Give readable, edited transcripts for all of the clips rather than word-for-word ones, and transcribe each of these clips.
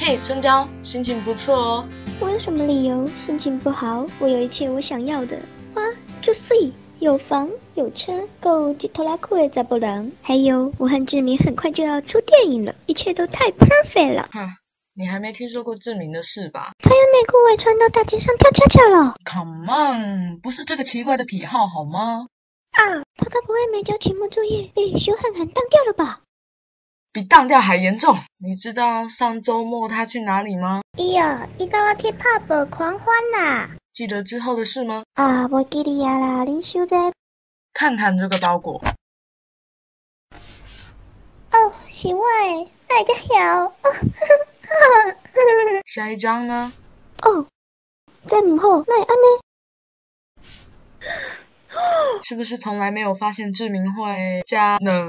嘿，春娇，心情不错哦。我有什么理由心情不好？我有一切我想要的，花就水，有房有车，够一拖拉裤的查甫人。还有，我和志明很快就要出电影了，一切都太 perfect 了。哼，你还没听说过志明的事吧？他用内裤外穿到大街上跳恰恰了。Come on， 不是这个奇怪的癖好好吗？啊，他该不会没交期末作业被熊狠狠当掉了吧？比当掉还严重。你知道上周末他去哪里吗？伊到我去pub狂欢啦！记得之后的事吗？啊，我记得呀啦，恁收在。看看这个包裹。哦，是我的，哪会这晓？下一张呢？哦，这唔好，哪会安尼？是不是从来没有发现志明会加呢？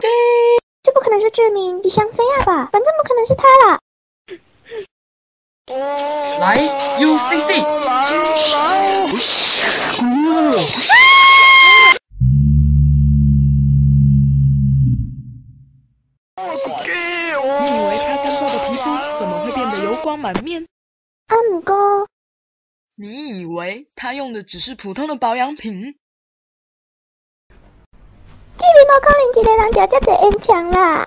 这不可能是志明，你想飞啊吧？反正不可能是他啦。来 ，UCC。你以为他干燥的皮肤怎么会变得油光满面？不过，你以为他用的只是普通的保养品？这边无可能一个人就这么坚强啦。